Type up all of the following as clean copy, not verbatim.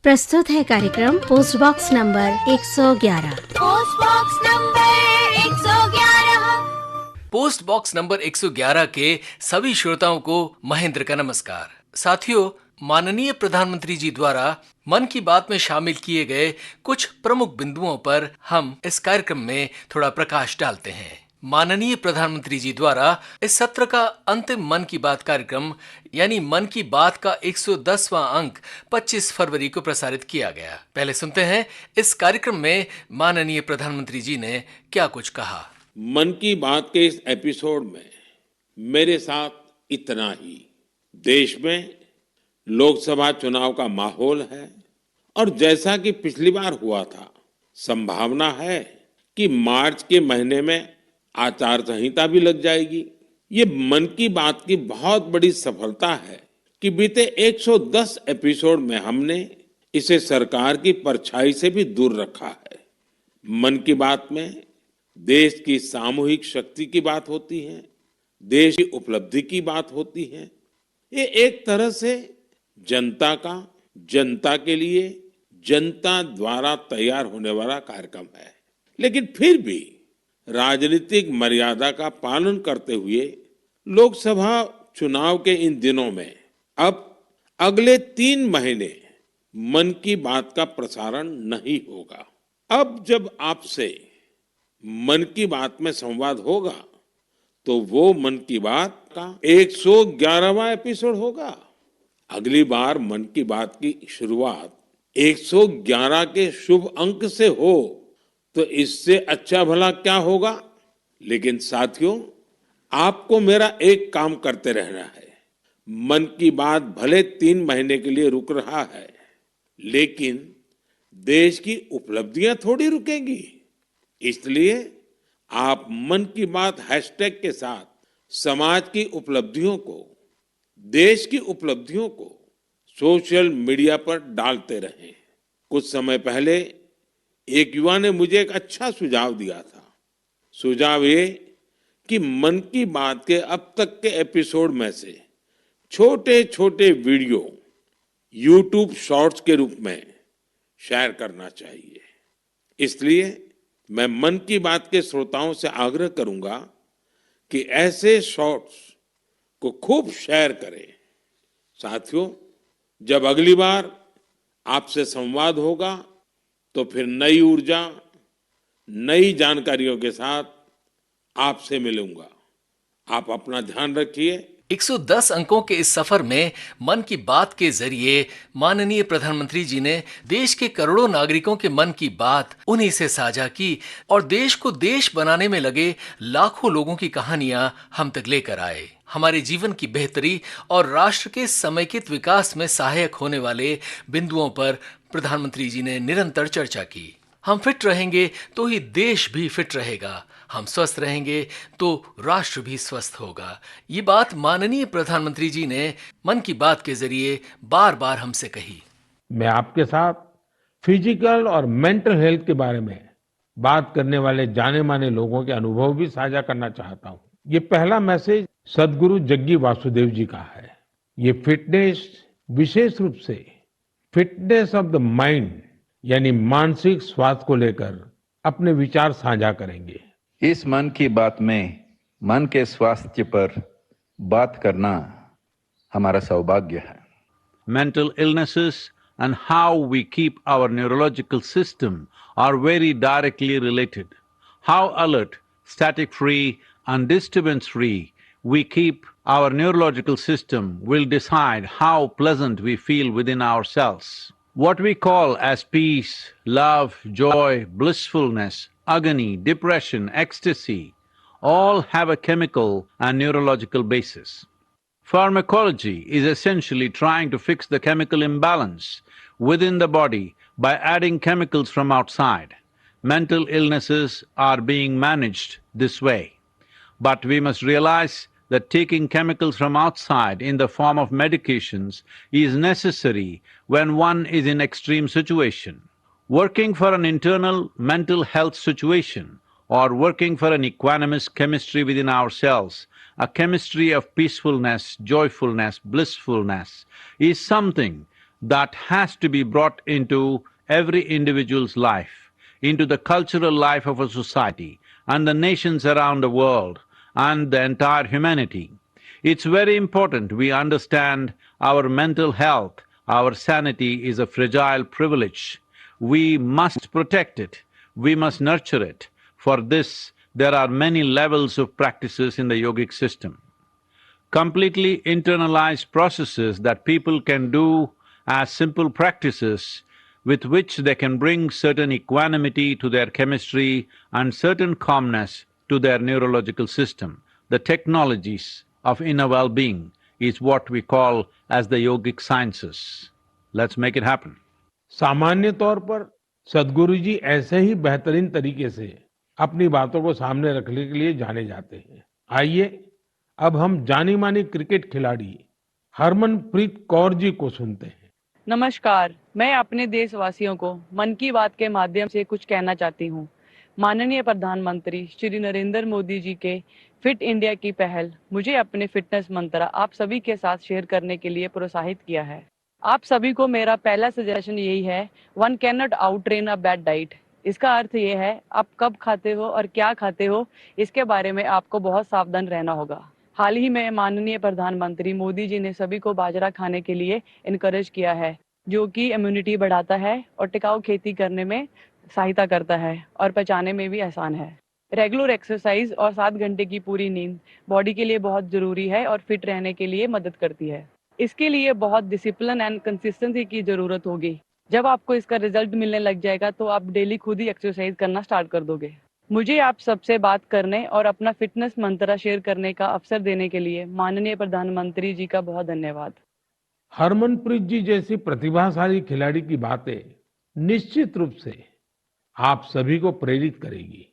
प्रस्तुत है कार्यक्रम post box number 111। Post box number 111। Post box number 111 के सभी श्रोताओं को महेंद्र का नमस्कार। साथियों, माननीय प्रधानमंत्री जी द्वारा मन की बात में शामिल किए गए कुछ प्रमुख बिंदुओं पर हम इस कार्यक्रम में थोड़ा प्रकाश डालते हैं। माननीय प्रधानमंत्री जी द्वारा इस सत्र का अंतिम मन की बात कार्यक्रम यानी मन की बात का 110वां अंक 25 फरवरी को प्रसारित किया गया। पहले सुनते हैं इस कार्यक्रम में माननीय प्रधानमंत्री जी ने क्या कुछ कहा। मन की बात के इस एपिसोड में मेरे साथ इतना ही। देश में लोकसभा चुनाव का माहौल है और जैसा कि पिछली बार हुआ था, संभावना है कि मार्च के महीने में आचार संहिता भी लग जाएगी। ये मन की बात की बहुत बड़ी सफलता है कि बीते 110 एपिसोड में हमने इसे सरकार की परछाई से भी दूर रखा है। मन की बात में देश की सामूहिक शक्ति की बात होती है, देश की उपलब्धि की बात होती है। ये एक तरह से जनता का, जनता के लिए, जनता द्वारा तैयार होने वाला कार्यक्रम है। लेकिन फिर भी राजनीतिक मर्यादा का पालन करते हुए लोकसभा चुनाव के इन दिनों में अब अगले 3 महीने मन की बात का प्रसारण नहीं होगा। अब जब आपसे मन की बात में संवाद होगा तो वो मन की बात का 111वां एपिसोड होगा। अगली बार मन की बात की शुरुआत 111 के शुभ अंक से हो तो इससे अच्छा भला क्या होगा। लेकिन साथियों, आपको मेरा एक काम करते रहना है। मन की बात भले 3 महीने के लिए रुक रहा है, लेकिन देश की उपलब्धियां थोड़ी रुकेंगी। इसलिए आप मन की बात हैशटैग के साथ समाज की उपलब्धियों को, देश की उपलब्धियों को सोशल मीडिया पर डालते रहें। कुछ समय पहले एक युवा ने मुझे एक अच्छा सुझाव दिया था। सुझाव ये कि मन की बात के अब तक के एपिसोड में से छोटे छोटे वीडियो यूट्यूब शॉर्ट्स के रूप में शेयर करना चाहिए। इसलिए मैं मन की बात के श्रोताओं से आग्रह करूंगा कि ऐसे शॉर्ट्स को खूब शेयर करें। साथियों, जब अगली बार आपसे संवाद होगा तो फिर नई ऊर्जा, नई जानकारियों के साथ आपसे मिलूंगा। आप अपना ध्यान रखिए। 110 अंकों के इस सफर में मन की बात के जरिए माननीय प्रधानमंत्री जी ने देश के करोड़ों नागरिकों के मन की बात उन्हीं से साझा की और देश को देश बनाने में लगे लाखों लोगों की कहानियां हम तक लेकर आए। हमारे जीवन की बेहतरी और राष्ट्र के समेकित विकास में सहायक होने वाले बिंदुओं पर प्रधानमंत्री जी ने निरंतर चर्चा की। हम फिट रहेंगे तो ही देश भी फिट रहेगा, हम स्वस्थ रहेंगे तो राष्ट्र भी स्वस्थ होगा। ये बात माननीय प्रधानमंत्री जी ने मन की बात के जरिए बार बार हमसे कही। मैं आपके साथ फिजिकल और मेंटल हेल्थ के बारे में बात करने वाले जाने माने लोगों के अनुभव भी साझा करना चाहता हूँ। ये पहला मैसेज सदगुरु जग्गी वासुदेव जी का है। ये फिटनेस विशेष रूप से फिटनेस ऑफ द माइंड यानी मानसिक स्वास्थ्य को लेकर अपने विचार साझा करेंगे। इस मन की बात में मन के स्वास्थ्य पर बात करना हमारा सौभाग्य है। Mental illnesses and how we keep our neurological system are very directly related. How alert, static-free and disturbance-free we keep our neurological system will decide how pleasant we feel within ourselves. What we call as peace, love, joy, blissfulness, agony, depression, ecstasy, all have a chemical and neurological basis. Pharmacology is essentially trying to fix the chemical imbalance within the body by adding chemicals from outside. Mental illnesses are being managed this way. But we must realize that taking chemicals from outside in the form of medications is necessary when one is in extreme situation. Working for an internal mental health situation or working for an equanimous chemistry within ourselves, a chemistry of peacefulness, joyfulness, blissfulness, is something that has to be brought into every individual's life, into the cultural life of a society and the nations around the world and the entire humanity. It's very important we understand our mental health, our sanity is a fragile privilege. We must protect it, we must nurture it. For this, there are many levels of practices in the yogic system. Completely internalized processes that people can do as simple practices with which they can bring certain equanimity to their chemistry and certain calmness to their neurological system. The technologies of inner well-being is what we call as the yogic sciences. Let's make it happen. सामान्य तौर पर सदगुरु जी ऐसे ही बेहतरीन तरीके से अपनी बातों को सामने रखने के लिए जाने जाते हैं। आइए अब हम जानी मानी क्रिकेट खिलाड़ी हरमनप्रीत कौर जी को सुनते हैं। नमस्कार, मैं अपने देशवासियों को मन की बात के माध्यम से कुछ कहना चाहती हूँ। माननीय प्रधानमंत्री श्री नरेंद्र मोदी जी के फिट इंडिया की पहल मुझे अपने फिटनेस मंत्र आप सभी के साथ शेयर करने के लिए प्रोत्साहित किया है। आप सभी को मेरा पहला सजेशन यही है, one can not out train a bad diet. इसका अर्थ ये है, आप कब खाते हो और क्या खाते हो, इसके बारे में आपको बहुत सावधान रहना होगा। हाल ही में माननीय प्रधानमंत्री मोदी जी ने सभी को बाजरा खाने के लिए इनकरेज किया है, जो कि इम्यूनिटी बढ़ाता है और टिकाऊ खेती करने में सहायता करता है और पचाने में भी आसान है। रेगुलर एक्सरसाइज और 7 घंटे की पूरी नींद बॉडी के लिए बहुत जरूरी है और फिट रहने के लिए मदद करती है। इसके लिए बहुत डिसिप्लिन एंड कंसिस्टेंसी की जरूरत होगी। जब आपको इसका रिजल्ट मिलने लग जाएगा तो आप डेली खुद ही एक्सरसाइज करना स्टार्ट कर दोगे। मुझे आप सबसे बात करने और अपना फिटनेस मंत्र शेयर करने का अवसर देने के लिए माननीय प्रधानमंत्री जी का बहुत धन्यवाद। हरमनप्रीत जी जैसी प्रतिभाशाली खिलाड़ी की बातें निश्चित रूप से आप सभी को प्रेरित करेगी।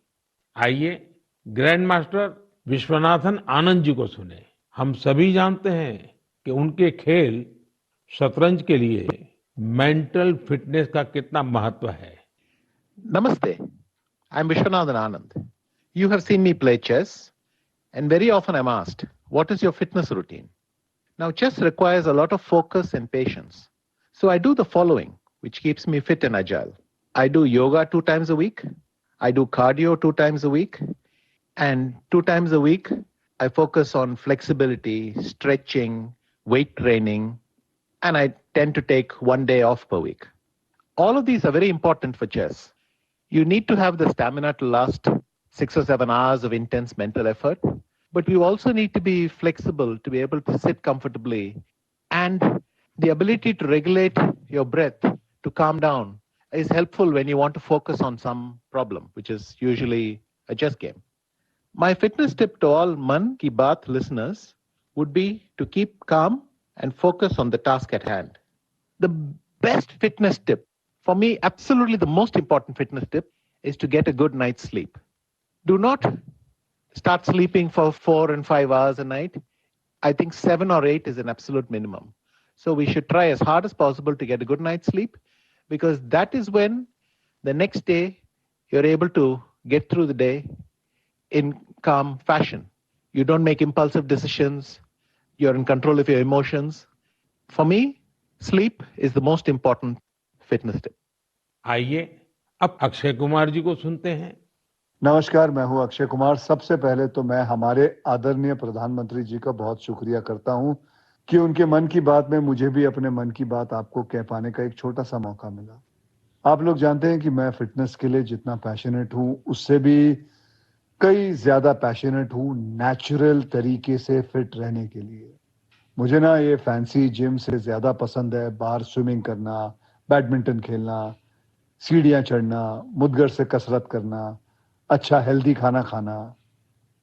आइए ग्रैंड मास्टर विश्वनाथन आनंद जी को सुने। हम सभी जानते हैं कि उनके खेल शतरंज के लिए मेंटल फिटनेस का कितना महत्व है। Namaste. I'm Vishwanathan Anand. You have seen me play chess, and very often I'm asked, what is your fitness routine? Now, chess requires a lot of focus and patience. So I do the following, which keeps me fit and agile. I do yoga 2 times a week. I do cardio 2 times a week. And 2 times a week, I focus on flexibility, stretching, weight training, and I tend to take 1 day off per week. All of these are very important for chess. You need to have the stamina to last 6 or 7 hours of intense mental effort, but you also need to be flexible to be able to sit comfortably, and the ability to regulate your breath to calm down is helpful when you want to focus on some problem, which is usually a chess game. My fitness tip to all Man Ki Baat listeners would be to keep calm and focus on the task at hand. The best fitness tip, for me, absolutely the most important fitness tip, is to get a good night's sleep. Do not start sleeping for 4 and 5 hours a night. I think 7 or 8 is an absolute minimum. So we should try as hard as possible to get a good night's sleep, because that is when the next day you're able to get through the day in calm fashion. You don't make impulsive decisions. You're in control of your emotions. For me, sleep is the most important fitness tip. आइए अब अक्षय कुमार जी को सुनते हैं। नमस्कार, मैं हूं अक्षय कुमार। सबसे पहले तो मैं हमारे आदरणीय प्रधानमंत्री जी का बहुत शुक्रिया करता हूं कि उनके मन की बात में मुझे भी अपने मन की बात आपको कह पाने का एक छोटा सा मौका मिला। आप लोग जानते हैं कि मैं फिटनेस के लिए जितना पैशनेट हूं, उससे भी कई ज्यादा पैशनेट हूं नेचुरल तरीके से फिट रहने के लिए। मुझे ना ये फैंसी जिम से ज्यादा पसंद है बाहर स्विमिंग करना, बैडमिंटन खेलना, सीढ़ियां चढ़ना, मुद्गर से कसरत करना, अच्छा हेल्दी खाना खाना।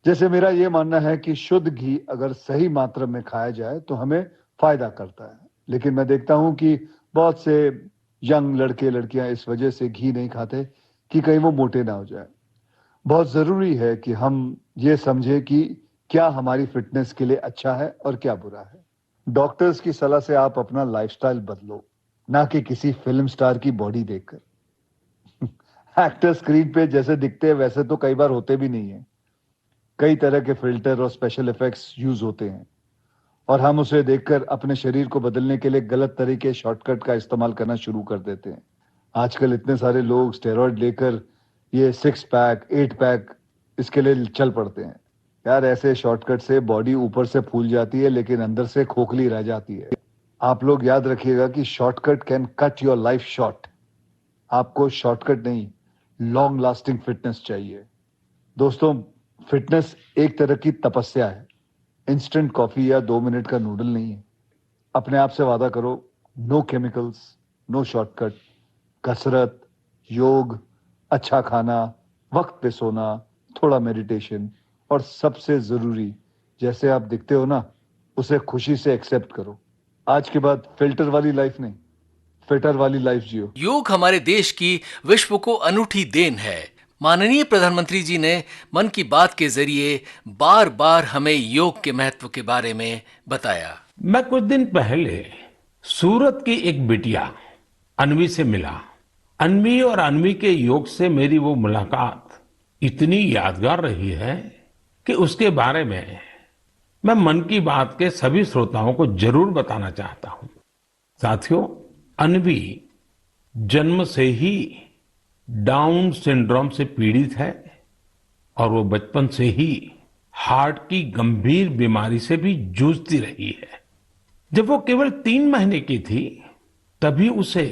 जैसे मेरा ये मानना है कि शुद्ध घी अगर सही मात्रा में खाया जाए तो हमें फायदा करता है, लेकिन मैं देखता हूं कि बहुत से यंग लड़के लड़कियां इस वजह से घी नहीं खाते कि कहीं वो मोटे ना हो जाए। बहुत जरूरी है कि हम ये समझे कि क्या हमारी फिटनेस के लिए अच्छा है और क्या बुरा है। डॉक्टर्स की सलाह से आप अपना लाइफस्टाइल बदलो, ना कि किसी फिल्म स्टार की बॉडी देखकर। एक्टर स्क्रीन पे जैसे दिखते हैं वैसे तो कई बार होते भी नहीं है। कई तरह के फिल्टर और स्पेशल इफेक्ट्स यूज होते हैं। और हम उसे देखकर अपने शरीर को बदलने के लिए गलत तरीके शॉर्टकट का इस्तेमाल करना शुरू कर देते हैं। आजकल इतने सारे लोग स्टेरॉइड लेकर ये 6 पैक 8 पैक इसके लिए चल पड़ते हैं। यार ऐसे शॉर्टकट से बॉडी ऊपर से फूल जाती है लेकिन अंदर से खोखली रह जाती है। आप लोग याद रखिएगा कि shortcut can cut your life short. आपको शॉर्टकट नहीं, लॉन्ग लास्टिंग फिटनेस चाहिए। दोस्तों, फिटनेस एक तरह की तपस्या है, इंस्टेंट कॉफी या 2 मिनट का नूडल नहीं है। अपने आप से वादा करो, नो केमिकल्स, नो शॉर्टकट, कसरत, योग, अच्छा खाना, वक्त पे सोना, थोड़ा मेडिटेशन और सबसे जरूरी, जैसे आप दिखते हो ना, उसे खुशी से एक्सेप्ट करो। आज के बाद फिल्टर वाली लाइफ नहीं, फिटर वाली लाइफ जियो। योग हमारे देश की विश्व को अनूठी देन है। माननीय प्रधानमंत्री जी ने मन की बात के जरिए बार बार हमें योग के महत्व के बारे में बताया। मैं कुछ दिन पहले सूरत की एक बिटिया अन्वी से मिला। अन्वी और अन्वी के योग से मेरी वो मुलाकात इतनी यादगार रही है कि उसके बारे में मैं मन की बात के सभी श्रोताओं को जरूर बताना चाहता हूं। साथियों, अन्वी जन्म से ही डाउन सिंड्रोम से पीड़ित है और वो बचपन से ही हार्ट की गंभीर बीमारी से भी जूझती रही है। जब वो केवल 3 महीने की थी तभी उसे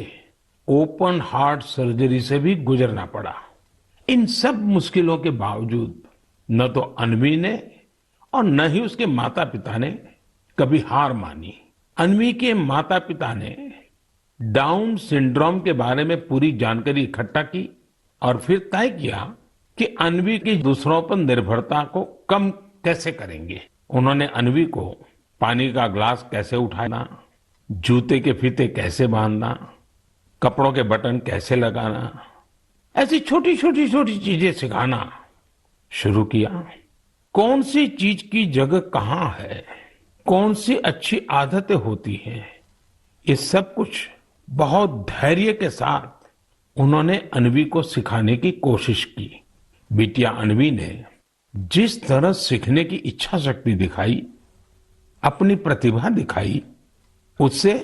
ओपन हार्ट सर्जरी से भी गुजरना पड़ा। इन सब मुश्किलों के बावजूद न तो अन्वी ने और न ही उसके माता पिता ने कभी हार मानी। अन्वी के माता पिता ने डाउन सिंड्रोम के बारे में पूरी जानकारी इकट्ठा की और फिर तय किया कि अन्वी की दूसरों पर निर्भरता को कम कैसे करेंगे। उन्होंने अन्वी को पानी का ग्लास कैसे उठाना, जूते के फीते कैसे बांधना, कपड़ों के बटन कैसे लगाना, ऐसी छोटी छोटी चीजें सिखाना शुरू किया। कौन सी चीज की जगह कहाँ है, कौन सी अच्छी आदतें होती हैं, ये सब कुछ बहुत धैर्य के साथ उन्होंने अन्वी को सिखाने की कोशिश की। बिटिया अन्वी ने जिस तरह सीखने की इच्छा शक्ति दिखाई, अपनी प्रतिभा दिखाई, उससे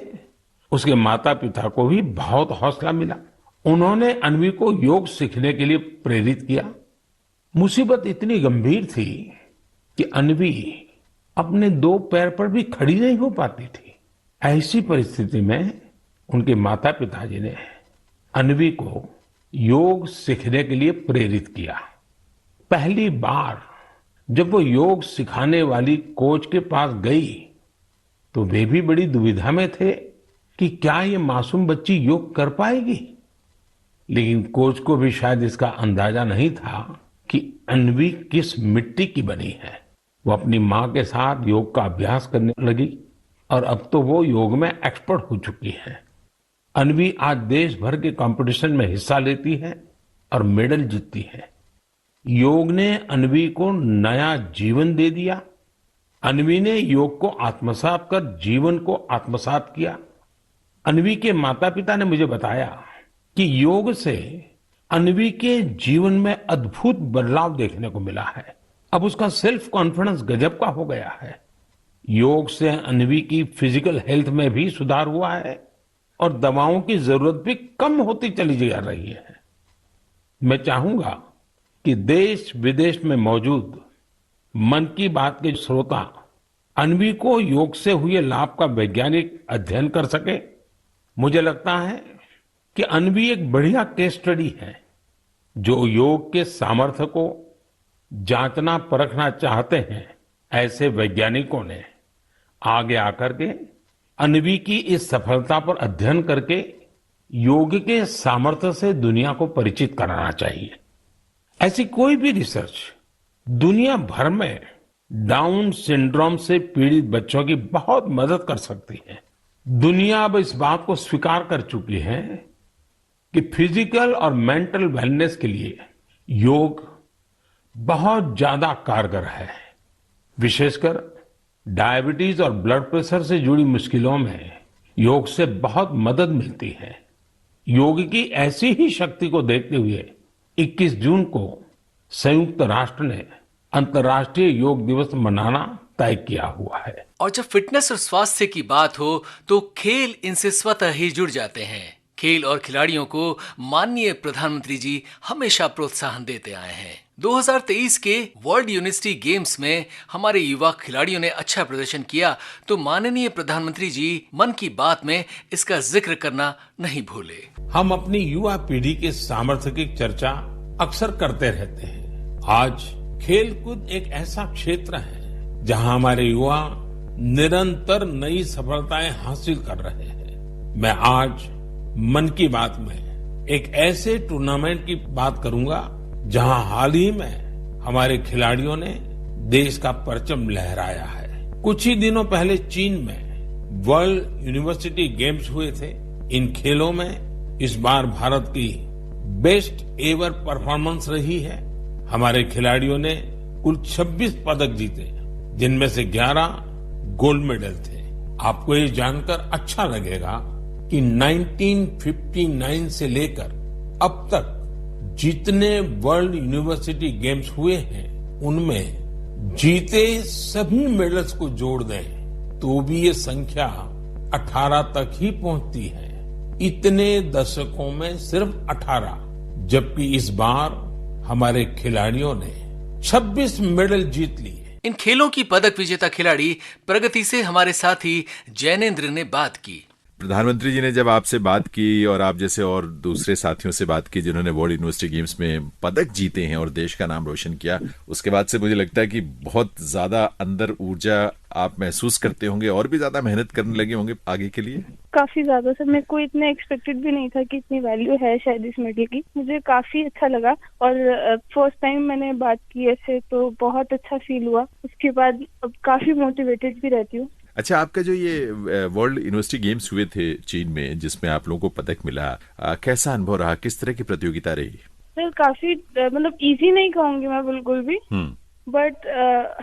उसके माता पिता को भी बहुत हौसला मिला। उन्होंने अन्वी को योग सीखने के लिए प्रेरित किया। मुसीबत इतनी गंभीर थी कि अन्वी अपने 2 पैर पर भी खड़ी नहीं हो पाती थी। ऐसी परिस्थिति में उनके माता पिताजी ने अन्वी को योग सीखने के लिए प्रेरित किया। पहली बार जब वो योग सिखाने वाली कोच के पास गई तो वे भी बड़ी दुविधा में थे कि क्या ये मासूम बच्ची योग कर पाएगी। लेकिन कोच को भी शायद इसका अंदाजा नहीं था कि अन्वी किस मिट्टी की बनी है। वो अपनी माँ के साथ योग का अभ्यास करने लगी और अब तो वो योग में एक्सपर्ट हो चुकी है। अन्वी आज देश भर के कंपटीशन में हिस्सा लेती है और मेडल जीतती है। योग ने अन्वी को नया जीवन दे दिया। अन्वी ने योग को आत्मसात कर जीवन को आत्मसात किया। अन्वी के माता पिता ने मुझे बताया कि योग से अन्वी के जीवन में अद्भुत बदलाव देखने को मिला है। अब उसका सेल्फ कॉन्फिडेंस गजब का हो गया है। योग से अन्वी की फिजिकल हेल्थ में भी सुधार हुआ है और दवाओं की जरूरत भी कम होती चली जा रही है। मैं चाहूंगा कि देश विदेश में मौजूद मन की बात के श्रोता अन्वी को योग से हुए लाभ का वैज्ञानिक अध्ययन कर सके। मुझे लगता है कि अन्वी एक बढ़िया केस स्टडी है। जो योग के सामर्थ्य को जांचना परखना चाहते हैं, ऐसे वैज्ञानिकों ने आगे आकर के अन्वी की इस सफलता पर अध्ययन करके योग के सामर्थ्य से दुनिया को परिचित कराना चाहिए। ऐसी कोई भी रिसर्च दुनिया भर में डाउन सिंड्रोम से पीड़ित बच्चों की बहुत मदद कर सकती है। दुनिया अब इस बात को स्वीकार कर चुकी है कि फिजिकल और मेंटल वेलनेस के लिए योग बहुत ज्यादा कारगर है। विशेषकर डायबिटीज और ब्लड प्रेशर से जुड़ी मुश्किलों में योग से बहुत मदद मिलती है। योग की ऐसी ही शक्ति को देखते हुए 21 जून को संयुक्त राष्ट्र ने अंतर्राष्ट्रीय योग दिवस मनाना तय किया हुआ है। और जब फिटनेस और स्वास्थ्य की बात हो तो खेल इनसे स्वतः ही जुड़ जाते हैं। खेल और खिलाड़ियों को माननीय प्रधानमंत्री जी हमेशा प्रोत्साहन देते आए हैं। 2023 के वर्ल्ड यूनिवर्सिटी गेम्स में हमारे युवा खिलाड़ियों ने अच्छा प्रदर्शन किया तो माननीय प्रधानमंत्री जी मन की बात में इसका जिक्र करना नहीं भूले। हम अपनी युवा पीढ़ी के सामर्थ्य की चर्चा अक्सर करते रहते हैं। आज खेलकूद एक ऐसा क्षेत्र है जहां हमारे युवा निरंतर नई सफलताएं हासिल कर रहे हैं। मैं आज मन की बात में एक ऐसे टूर्नामेंट की बात करूंगा जहां हाल ही में हमारे खिलाड़ियों ने देश का परचम लहराया है। कुछ ही दिनों पहले चीन में वर्ल्ड यूनिवर्सिटी गेम्स हुए थे। इन खेलों में इस बार भारत की बेस्ट एवर परफॉर्मेंस रही है। हमारे खिलाड़ियों ने कुल 26 पदक जीते, जिनमें से 11 गोल्ड मेडल थे। आपको ये जानकर अच्छा लगेगा कि 1959 से लेकर अब तक जितने वर्ल्ड यूनिवर्सिटी गेम्स हुए हैं उनमें जीते सभी मेडल्स को जोड़ दें तो भी ये संख्या 18 तक ही पहुंचती है। इतने दशकों में सिर्फ 18, जबकि इस बार हमारे खिलाड़ियों ने 26 मेडल जीत लिए। इन खेलों की पदक विजेता खिलाड़ी प्रगति से हमारे साथी जैनेन्द्र ने बात की। प्रधानमंत्री जी ने जब आपसे बात की और आप जैसे और दूसरे साथियों से बात की जिन्होंने वर्ल्ड यूनिवर्सिटी गेम्स में पदक जीते हैं और देश का नाम रोशन किया, उसके बाद से मुझे लगता है कि बहुत ज्यादा अंदर ऊर्जा आप महसूस करते होंगे और भी ज्यादा मेहनत करने लगे होंगे आगे के लिए। काफी ज्यादा सर, मेरे को इतना एक्सपेक्टेड भी नहीं था कि इतनी वैल्यू है शायद इस मेडल की। मुझे काफी अच्छा लगा और फर्स्ट टाइम मैंने बात की ऐसे तो बहुत अच्छा फील हुआ। उसके बाद अब काफी मोटिवेटेड भी रहती हूँ। अच्छा, आपका जो ये वर्ल्ड यूनिवर्सिटी गेम्स हुए थे चीन में जिसमें आप लोगों को पदक मिला, कैसा अनुभव रहा? किस तरह की प्रतियोगिता रही? सर काफी मतलब इजी नहीं कहूंगी मैं बिल्कुल भी, बट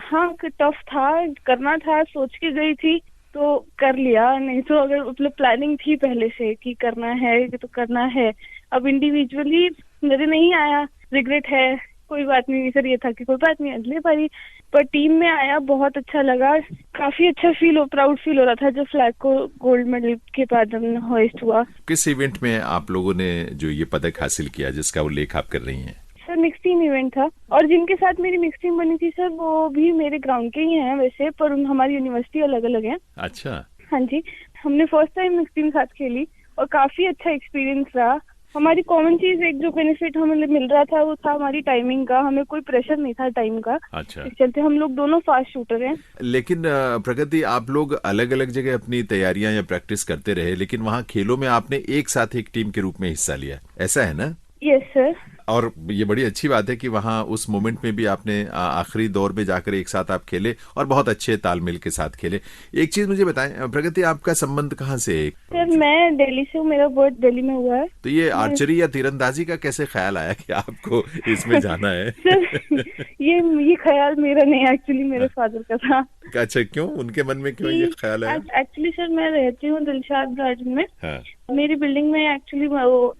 हाँ टफ था, करना था, सोच के गई थी तो कर लिया। नहीं तो अगर मतलब प्लानिंग थी पहले से कि करना है तो करना है। अब इंडिविजुअली मेरे नहीं आया, रिग्रेट है, कोई बात नहीं सर, ये था कि कोई बात नहीं अगले बारी, पर टीम में आया, बहुत अच्छा लगा। काफी अच्छा प्राउड फील हो रहा था जब फ्लैग को गोल्ड मेडल के बाद होस्ट हुआ। किस इवेंट में आप लोगों ने जो ये पदक हासिल किया जिसका उल्लेख आप कर रही हैं? सर मिक्स टीम इवेंट था और जिनके साथ मेरी मिक्स टीम बनी थी सर वो भी मेरे ग्राउंड के ही हैं वैसे, पर हमारी यूनिवर्सिटी अलग अलग है। अच्छा। हाँ जी, हमने फर्स्ट टाइम मिक्स टीम साथ खेली और काफी अच्छा एक्सपीरियंस रहा। हमारी कॉमन चीज एक जो बेनिफिट हमें मिल रहा था वो था हमारी टाइमिंग का। हमें कोई प्रेशर नहीं था टाइम का। अच्छा। इस चलते हम लोग दोनों फास्ट शूटर हैं। लेकिन प्रगति, आप लोग अलग अलग जगह अपनी तैयारियां या प्रैक्टिस करते रहे, लेकिन वहाँ खेलों में आपने एक साथ एक टीम के रूप में हिस्सा लिया, ऐसा है ना? Yes sir. और ये बड़ी अच्छी बात है कि वहाँ उस मोमेंट में भी आपने आखिरी दौर में जाकर एक साथ आप खेले और बहुत अच्छे तालमेल के साथ खेले। एक चीज मुझे बताएं प्रगति, आपका संबंध कहाँ से है? सर मैं दिल्ली से हूँ, मेरा बर्थ दिल्ली में हुआ है। तो ये आर्चरी या तीरंदाजी का कैसे ख्याल आया कि आपको इसमें जाना है? सर ये ख्याल मेरा नहीं, एक्चुअली मेरे फादर का था। अच्छा, क्यों? उनके मन में क्यों ये ख्याल आया? एक्चुअली सर मैं रहती हूँ दिलशाद गार्डन में। हाँ। मेरी बिल्डिंग में एक्चुअली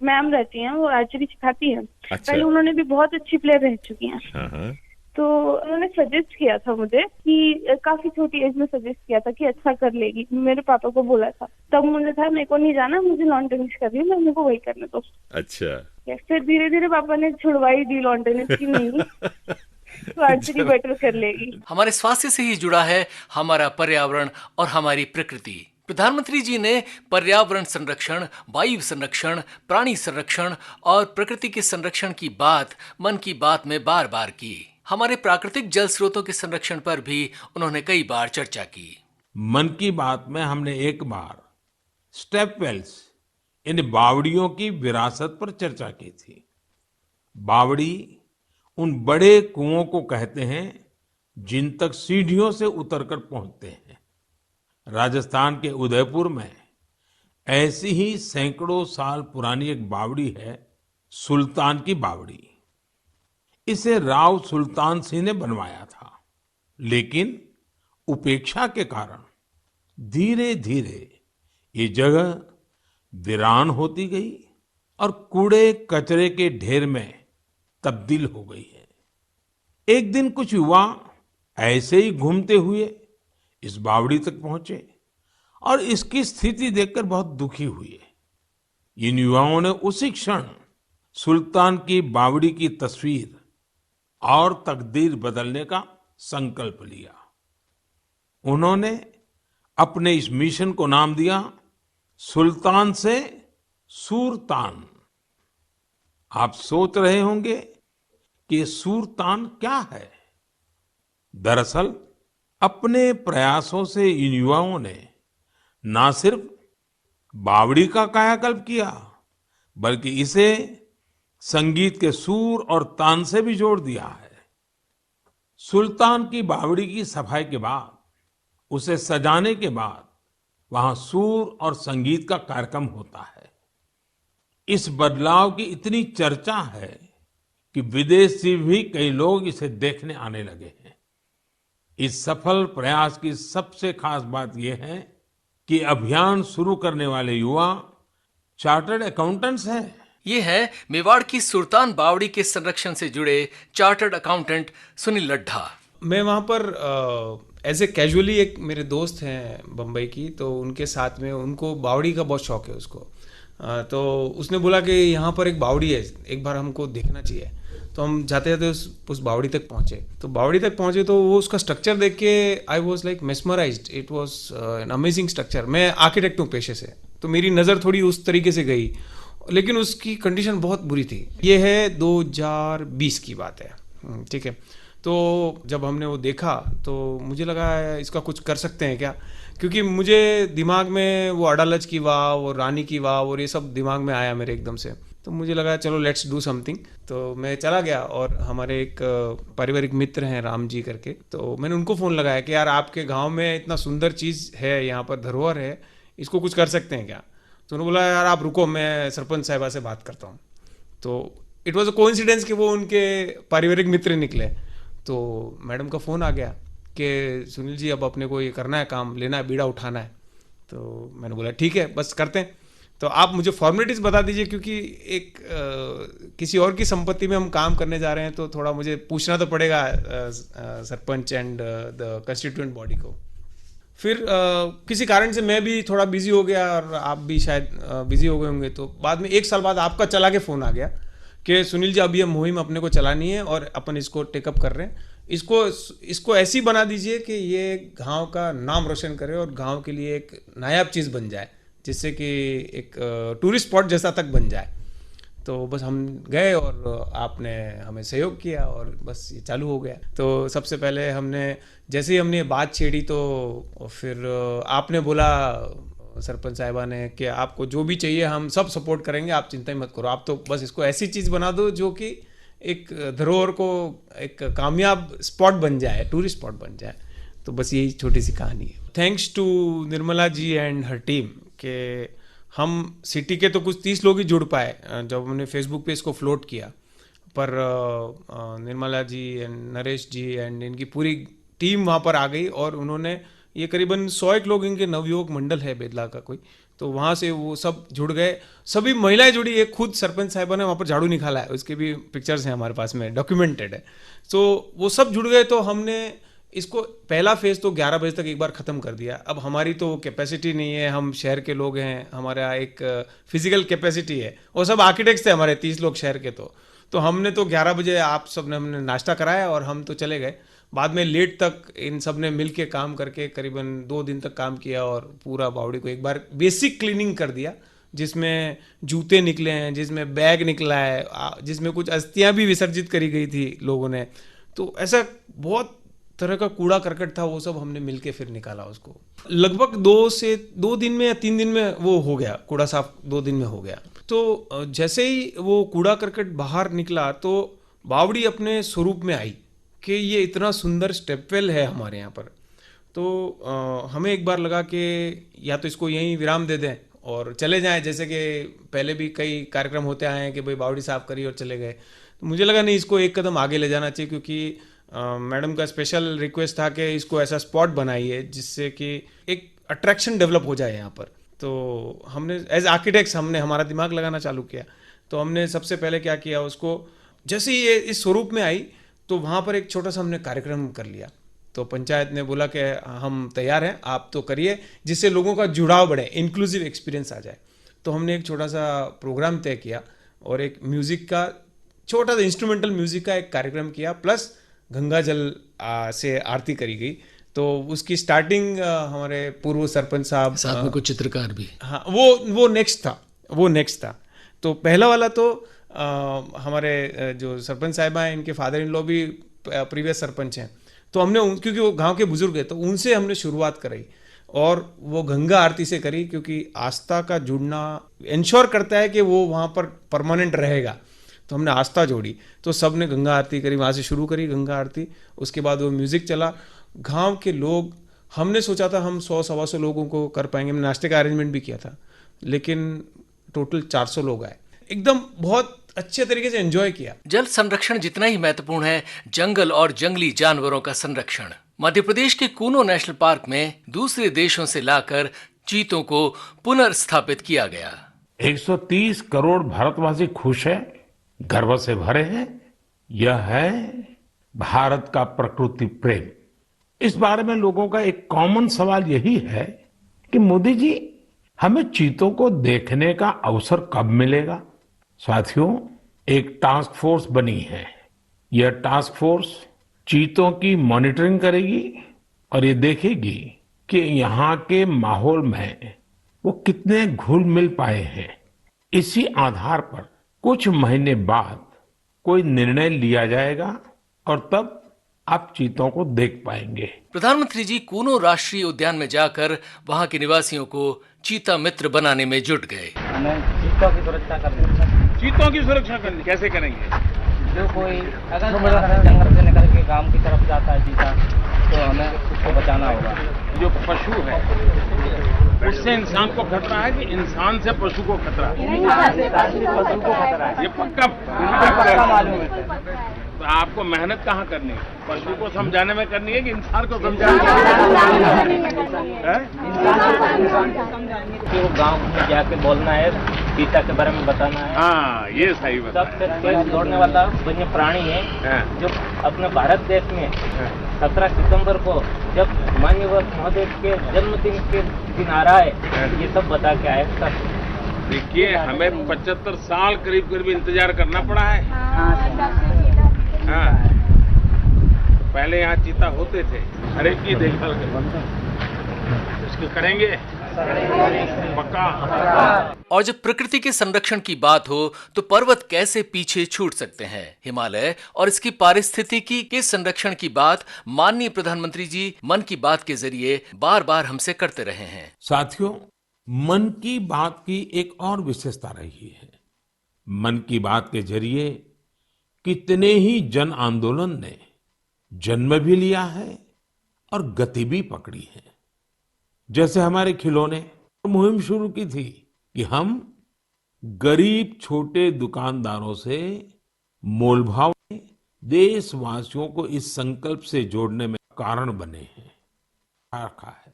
मैम रहती हैं, वो आर्चरी सिखाती हैं। अच्छा। पहले उन्होंने भी बहुत अच्छी प्लेयर रह चुकी हैं। हाँ। तो उन्होंने सजेस्ट किया था मुझे कि काफी छोटी एज में सजेस्ट किया था कि अच्छा कर लेगी। मेरे पापा को बोला था, तब मुझे था मेरे को नहीं जाना, मुझे लॉन टेनिस करनी है, मेरे को वही करने दो। अच्छा। फिर धीरे धीरे पापा ने छुड़वाई दी लॉन टेनिस की, नहीं तो आर्चरी बेटर कर लेगी। हमारे स्वास्थ्य से ही जुड़ा है हमारा पर्यावरण और हमारी प्रकृति। प्रधानमंत्री जी ने पर्यावरण संरक्षण, वायु संरक्षण, प्राणी संरक्षण और प्रकृति के संरक्षण की बात मन की बात में बार बार की। हमारे प्राकृतिक जल स्रोतों के संरक्षण पर भी उन्होंने कई बार चर्चा की। मन की बात में हमने एक बार स्टेप वेल्स यानी बावड़ियों की विरासत पर चर्चा की थी। बावड़ी उन बड़े कुओं को कहते हैं जिन तक सीढ़ियों से उतरकर पहुंचते हैं। राजस्थान के उदयपुर में ऐसी ही सैकड़ों साल पुरानी एक बावड़ी है, सुल्तान की बावड़ी। इसे राव सुल्तान सिंह ने बनवाया था, लेकिन उपेक्षा के कारण धीरे धीरे ये जगह वीरान होती गई और कूड़े कचरे के ढेर में तब्दील हो गई है। एक दिन कुछ युवा ऐसे ही घूमते हुए इस बावड़ी तक पहुंचे और इसकी स्थिति देखकर बहुत दुखी हुए। इन युवाओं ने उसी क्षण सुल्तान की बावड़ी की तस्वीर और तकदीर बदलने का संकल्प लिया। उन्होंने अपने इस मिशन को नाम दिया सुल्तान से सूरतान। आप सोच रहे होंगे कि सूरतान क्या है? दरअसल अपने प्रयासों से इन युवाओं ने ना सिर्फ बावड़ी का कायाकल्प किया, बल्कि इसे संगीत के सुर और तान से भी जोड़ दिया है। सुल्तान की बावड़ी की सफाई के बाद, उसे सजाने के बाद वहां सुर और संगीत का कार्यक्रम होता है। इस बदलाव की इतनी चर्चा है कि विदेश से भी कई लोग इसे देखने आने लगे हैं। इस सफल प्रयास की सबसे खास बात यह है कि अभियान शुरू करने वाले युवा चार्टर्ड अकाउंटेंट्स हैं। ये है मेवाड़ की सुल्तान बावड़ी के संरक्षण से जुड़े चार्टर्ड अकाउंटेंट सुनील लड्ढा। मैं वहाँ पर एज ए कैजुअली, एक मेरे दोस्त हैं बम्बई की, तो उनके साथ में, उनको बावड़ी का बहुत शौक है उसको। तो उसने बोला कि यहाँ पर एक बावड़ी है, एक बार हमको देखना चाहिए। तो हम जाते जाते उस बावड़ी तक पहुँचे। तो बावड़ी तक पहुँचे तो वो उसका स्ट्रक्चर देख के I was like mesmerised. It was an amazing structure. मैं आर्किटेक्ट हूँ पेशे से, तो मेरी नज़र थोड़ी उस तरीके से गई, लेकिन उसकी कंडीशन बहुत बुरी थी। ये है 2020 की बात है, ठीक है। तो जब हमने वो देखा तो मुझे लगा इसका कुछ कर सकते हैं क्या, क्योंकि मुझे दिमाग में वो अडालज की वाव और रानी की वाव और ये सब दिमाग में आया मेरे एकदम से। तो मुझे लगा चलो लेट्स डू समथिंग। तो मैं चला गया और हमारे एक पारिवारिक मित्र हैं राम जी करके, तो मैंने उनको फ़ोन लगाया कि यार आपके गांव में इतना सुंदर चीज़ है, यहाँ पर धरोहर है, इसको कुछ कर सकते हैं क्या। तो उन्होंने बोला यार आप रुको, मैं सरपंच साहिबा से बात करता हूँ। तो इट वॉज अ कोइंसिडेंस कि वो उनके पारिवारिक मित्र निकले। तो मैडम का फ़ोन आ गया कि सुनील जी अब अपने को ये करना है, काम लेना है, बीड़ा उठाना है। तो मैंने बोला ठीक है, बस करते हैं। तो आप मुझे फॉर्मेलिटीज़ बता दीजिए, क्योंकि एक किसी और की संपत्ति में हम काम करने जा रहे हैं, तो थोड़ा मुझे पूछना तो पड़ेगा sarpanch and the constituent body को। फिर किसी कारण से मैं भी थोड़ा बिजी हो गया और आप भी शायद बिजी हो गए होंगे। तो बाद में 1 साल बाद आपका चला के फ़ोन आ गया कि सुनील जी अब ये मुहिम अपने को चलानी है और अपन इसको टेकअप कर रहे हैं। इसको ऐसी बना दीजिए कि ये गांव का नाम रोशन करे और गांव के लिए एक नायाब चीज़ बन जाए, जिससे कि एक टूरिस्ट स्पॉट जैसा तक बन जाए। तो बस हम गए और आपने हमें सहयोग किया और बस ये चालू हो गया। तो सबसे पहले जैसे ही हमने बात छेड़ी तो फिर आपने बोला सरपंच साहिबा ने कि आपको जो भी चाहिए हम सब सपोर्ट करेंगे, आप चिंता ही मत करो, आप तो बस इसको ऐसी चीज़ बना दो जो कि एक धरोहर को एक कामयाब स्पॉट बन जाए, टूरिस्ट स्पॉट बन जाए। तो बस यही छोटी सी कहानी है। Thanks to Nirmala ji and her team के हम सिटी के तो कुछ 30 लोग ही जुड़ पाए जब हमने फेसबुक पे इसको फ्लोट किया, पर Nirmala ji and Naresh ji and इनकी पूरी टीम वहाँ पर आ गई और उन्होंने ये करीबन 100 लोग, इनके नवयुवक मंडल है बेदला का कोई, तो वहाँ से वो सब जुड़ गए। सभी महिलाएं जुड़ी, एक खुद सरपंच साहिबा ने वहाँ पर झाड़ू निकाला है, उसके भी पिक्चर्स हैं हमारे पास में, डॉक्यूमेंटेड है। तो वो सब जुड़ गए। तो हमने इसको पहला फेज़ तो 11 बजे तक एक बार ख़त्म कर दिया। अब हमारी तो कैपेसिटी नहीं है, हम शहर के लोग हैं, हमारा एक फिजिकल कैपेसिटी है, और सब आर्किटेक्ट्स थे हमारे 30 लोग शहर के। तो हमने तो 11 बजे आप सब ने हमने नाश्ता कराया और हम तो चले गए। बाद में लेट तक इन सब ने मिल के काम करके करीबन 2 दिन तक काम किया और पूरा बावड़ी को एक बार बेसिक क्लीनिंग कर दिया, जिसमें जूते निकले हैं, जिसमें बैग निकला है, जिसमें कुछ अस्थियाँ भी विसर्जित करी गई थी लोगों ने। तो ऐसा बहुत तरह का कूड़ा करकट था, वो सब हमने मिलके फिर निकाला उसको। लगभग 2 दिन में या 3 दिन में वो हो गया, कूड़ा साफ 2 दिन में हो गया। तो जैसे ही वो कूड़ा करकट बाहर निकला तो बावड़ी अपने स्वरूप में आई कि ये इतना सुंदर स्टेपवेल है हमारे यहाँ पर। तो हमें एक बार लगा कि या तो इसको यहीं विराम दे दें और चले जाएं, जैसे कि पहले भी कई कार्यक्रम होते आए हैं कि भाई बावड़ी साफ करी और चले गए। तो मुझे लगा नहीं, इसको एक कदम आगे ले जाना चाहिए, क्योंकि मैडम का स्पेशल रिक्वेस्ट था कि इसको ऐसा स्पॉट बनाइए जिससे कि एक अट्रैक्शन डेवलप हो जाए यहाँ पर। तो हमने एज आर्किटेक्ट्स हमने हमारा दिमाग लगाना चालू किया। तो हमने सबसे पहले क्या किया, उसको जैसे ही ये इस स्वरूप में आई तो वहाँ पर एक छोटा सा हमने कार्यक्रम कर लिया तो पंचायत ने बोला कि हम तैयार हैं, आप तो करिए, जिससे लोगों का जुड़ाव बढ़े, इंक्लूसिव एक्सपीरियंस आ जाए। तो हमने एक छोटा सा प्रोग्राम तय किया और एक म्यूज़िक का छोटा सा इंस्ट्रूमेंटल म्यूज़िक का एक कार्यक्रम किया, प्लस गंगा जल से आरती करी गई। तो उसकी स्टार्टिंग हमारे पूर्व सरपंच साथ में कुछ चित्रकार भी, हाँ, वो नेक्स्ट था। तो पहला वाला तो हमारे जो सरपंच साहिबा हैं, इनके फादर इन लॉ भी प्रीवियस सरपंच हैं, तो हमने क्योंकि वो गांव के बुजुर्ग हैं, तो उनसे हमने शुरुआत कराई और वो गंगा आरती से करी, क्योंकि आस्था का जुड़ना इंश्योर करता है कि वो वहाँ पर परमानेंट रहेगा। तो हमने आस्था जोड़ी, तो सब ने गंगा आरती करी, वहाँ से शुरू करी गंगा आरती। उसके बाद वो म्यूज़िक चला, गांव के लोग, हमने सोचा था हम 100-125 लोगों को कर पाएंगे, हमने नाश्ते का अरेंजमेंट भी किया था, लेकिन टोटल 400 लोग आए, एकदम बहुत अच्छे तरीके से एंजॉय किया। जल संरक्षण जितना ही महत्वपूर्ण है जंगल और जंगली जानवरों का संरक्षण। मध्य प्रदेश के कूनो नेशनल पार्क में दूसरे देशों से लाकर चीतों को पुनर्स्थापित किया गया। 130 करोड़ भारतवासी खुश है, गर्व से भरे हैं। यह है भारत का प्रकृति प्रेम। इस बारे में लोगों का एक कॉमन सवाल यही है कि मोदी जी, हमें चीतों को देखने का अवसर कब मिलेगा? साथियों, एक टास्क फोर्स बनी है। यह टास्क फोर्स चीतों की मॉनिटरिंग करेगी और ये देखेगी कि यहाँ के माहौल में वो कितने घुल मिल पाए हैं। इसी आधार पर कुछ महीने बाद कोई निर्णय लिया जाएगा और तब आप चीतों को देख पाएंगे। प्रधानमंत्री जी कूनो राष्ट्रीय उद्यान में जाकर वहाँ के निवासियों को चीता मित्र बनाने में जुट गए। चीतों की सुरक्षा करनी। चीतों की सुरक्षा करनी कैसे करेंगे? जो कोई अगर जंगल से निकल के गांव की तरफ जाता है चीता, तो हमें उसको बचाना होगा। जो पशु है उससे इंसान को खतरा है कि इंसान से पशु को खतरा है? इंसान से पशु को खतरा है, ये पक्का मालूम है। तो आपको मेहनत कहाँ करनी है? पशु को समझाने में करनी है कि इंसान को समझाने कि वो गांव में जाके बोलना है, चीता के बारे में बताना है। हाँ, ये सही बात। सबसे तेज दौड़ने वाला वन्य प्राणी है, जो अपने भारत देश में 17 सितंबर को जब माननीय महोदय के जन्मदिन के दिन आ रहा है, ये सब बता के आए सब। देखिए, हमें 75 साल करीब इंतजार करना पड़ा है। हाँ, पहले यहाँ चीता होते थे, हर एक की देखभाल उसकी करेंगे पक्का। और जब प्रकृति के संरक्षण की बात हो तो पर्वत कैसे पीछे छूट सकते हैं। हिमालय और इसकी पारिस्थितिकी के संरक्षण की बात माननीय प्रधानमंत्री जी मन की बात के जरिए बार बार हमसे करते रहे हैं। साथियों, मन की बात की एक और विशेषता रही है। मन की बात के जरिए कितने ही जन आंदोलन ने जन्म भी लिया है और गति भी पकड़ी है। जैसे हमारे खिलौने मुहिम शुरू की थी कि हम गरीब छोटे दुकानदारों से मोलभाव में देशवासियों को इस संकल्प से जोड़ने में कारण बने हैं। रखा है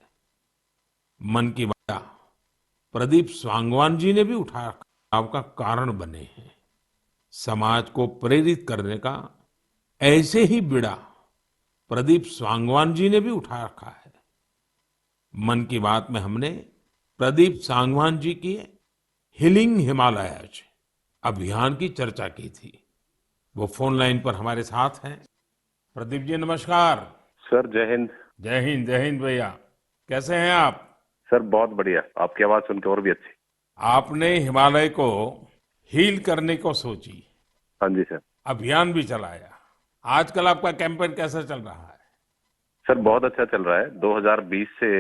मन की बात प्रदीप सांगवान जी ने भी उठा रखा का कारण बने हैं। समाज को प्रेरित करने का ऐसे ही बीड़ा प्रदीप सांगवान जी ने भी उठा रखा है। मन की बात में हमने प्रदीप सांगवान जी की हीलिंग हिमालयज अभियान की चर्चा की थी। वो फोन लाइन पर हमारे साथ हैं। प्रदीप जी नमस्कार। सर जय हिंद। जय हिंद, जय हिंद भैया, कैसे हैं आप? सर बहुत बढ़िया, आपकी आवाज सुन के और भी अच्छी। आपने हिमालय को हील करने को सोची। हाँ जी सर। अभियान भी चलाया। आजकल आपका कैंपेन कैसा चल रहा है? सर बहुत अच्छा चल रहा है। 2020 से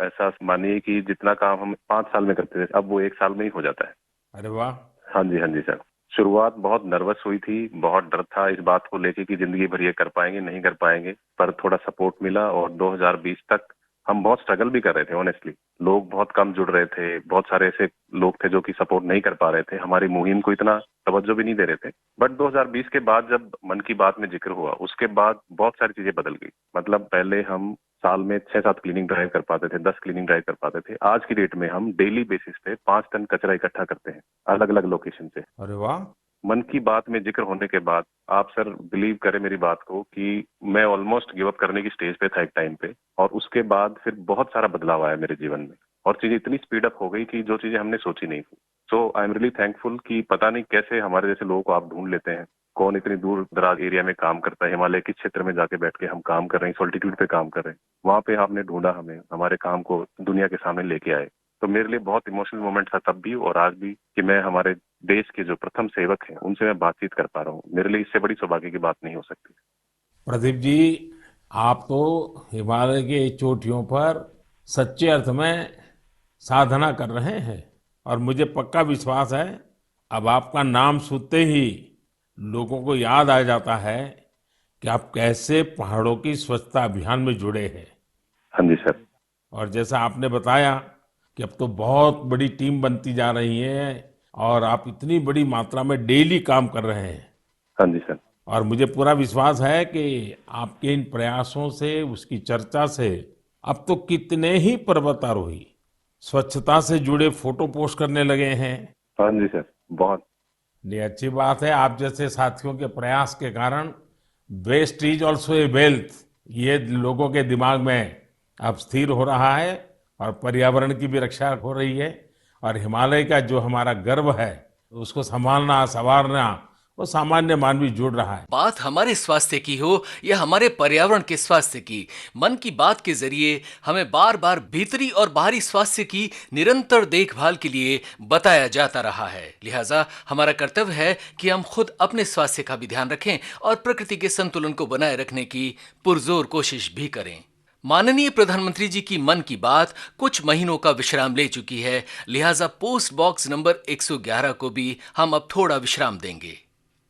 ऐसा मानिए कि जितना काम हम 5 साल में करते थे, अब वो 1 साल में ही हो जाता है। अरे वाह। हाँ जी सर। शुरुआत बहुत नर्वस हुई थी, बहुत डर था इस बात को लेके कि जिंदगी भर ये कर पाएंगे नहीं कर पाएंगे, पर थोड़ा सपोर्ट मिला और 2020 तक हम बहुत स्ट्रगल भी कर रहे थे। ऑनेस्टली लोग बहुत कम जुड़ रहे थे, बहुत सारे ऐसे लोग थे जो कि सपोर्ट नहीं कर पा रहे थे, हमारी मुहिम को इतना तवज्जो भी नहीं दे रहे थे। बट 2020 के बाद जब मन की बात में जिक्र हुआ, उसके बाद बहुत सारी चीजें बदल गई। मतलब पहले हम साल में 6-7 क्लीनिंग ड्राइव कर पाते थे, 10 क्लीनिंग ड्राइव कर पाते थे। आज की डेट में हम डेली बेसिस पे 5 टन कचरा इकट्ठा करते हैं अलग अलग लोकेशन से। अरे वाह। मन की बात में जिक्र होने के बाद आप सर बिलीव करें मेरी बात को कि मैं ऑलमोस्ट गिव अप करने की स्टेज पे था एक टाइम पे, और उसके बाद फिर बहुत सारा बदलाव आया मेरे जीवन में और चीजें इतनी स्पीड अप हो गई कि जो चीजें हमने सोची नहीं थी। सो आई एम रियली थैंकफुल कि पता नहीं कैसे हमारे जैसे लोगों को आप ढूंढ लेते हैं, कौन इतनी दूर दराज एरिया में काम करता है, हिमालय के क्षेत्र में जाके बैठ के हम काम कर रहे हैं, सॉल्टिट्यूड पे काम कर रहे हैं, वहां पे आपने ढूंढा हमें, हमारे काम को दुनिया के सामने लेके आए। तो मेरे लिए बहुत इमोशनल मोमेंट था तब भी और आज भी कि मैं हमारे देश के जो प्रथम सेवक हैं उनसे मैं बातचीत कर पा रहा हूँ। मेरे लिए इससे बड़ी सौभाग्य की बात नहीं हो सकती। प्रदीप जी, आप तो हिमालय के चोटियों पर सच्चे अर्थ में साधना कर रहे हैं और मुझे पक्का विश्वास है अब आपका नाम सुनते ही लोगों को याद आ जाता है कि आप कैसे पहाड़ों की स्वच्छता अभियान में जुड़े हैं। हाँ जी सर। और जैसा आपने बताया कि अब तो बहुत बड़ी टीम बनती जा रही है और आप इतनी बड़ी मात्रा में डेली काम कर रहे हैं। हाँ जी सर। और मुझे पूरा विश्वास है कि आपके इन प्रयासों से, उसकी चर्चा से अब तो कितने ही पर्वतारोही स्वच्छता से जुड़े फोटो पोस्ट करने लगे हैं। हाँ जी सर, बहुत। ये अच्छी बात है। आप जैसे साथियों के प्रयास के कारण waste is also a wealth, ये लोगों के दिमाग में अब स्थिर हो रहा है और पर्यावरण की भी रक्षा हो रही है। और हिमालय का जो हमारा गर्व है उसको संभालना, संवारना, वो सामान्य मानवी जुड़ रहा है। बात हमारे स्वास्थ्य की हो या हमारे पर्यावरण के स्वास्थ्य की, मन की बात के जरिए हमें बार बार भीतरी और बाहरी स्वास्थ्य की निरंतर देखभाल के लिए बताया जाता रहा है। लिहाजा हमारा कर्तव्य है कि हम खुद अपने स्वास्थ्य का भी ध्यान रखें और प्रकृति के संतुलन को बनाए रखने की पुरजोर कोशिश भी करें। माननीय प्रधानमंत्री जी की मन की बात कुछ महीनों का विश्राम ले चुकी है, लिहाजा पोस्ट बॉक्स नंबर 111 को भी हम अब थोड़ा विश्राम देंगे।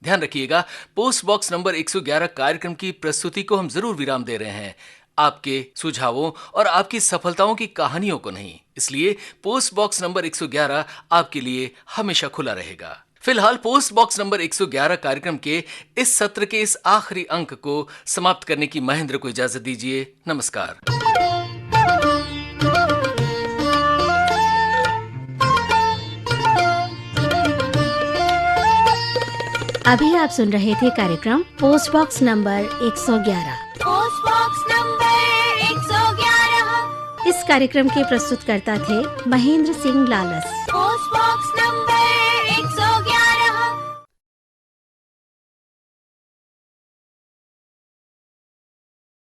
ध्यान रखिएगा, पोस्ट बॉक्स नंबर 111 कार्यक्रम की प्रस्तुति को हम जरूर विराम दे रहे हैं, आपके सुझावों और आपकी सफलताओं की कहानियों को नहीं। इसलिए पोस्ट बॉक्स नंबर 111 आपके लिए हमेशा खुला रहेगा। फिलहाल पोस्ट बॉक्स नंबर 111 कार्यक्रम के इस सत्र के इस आखिरी अंक को समाप्त करने की महेंद्र को इजाजत दीजिए। नमस्कार। अभी आप सुन रहे थे कार्यक्रम post box number 111। Post box number 111। इस कार्यक्रम के प्रस्तुतकर्ता थे Mahendra Singh Lalas. Post box number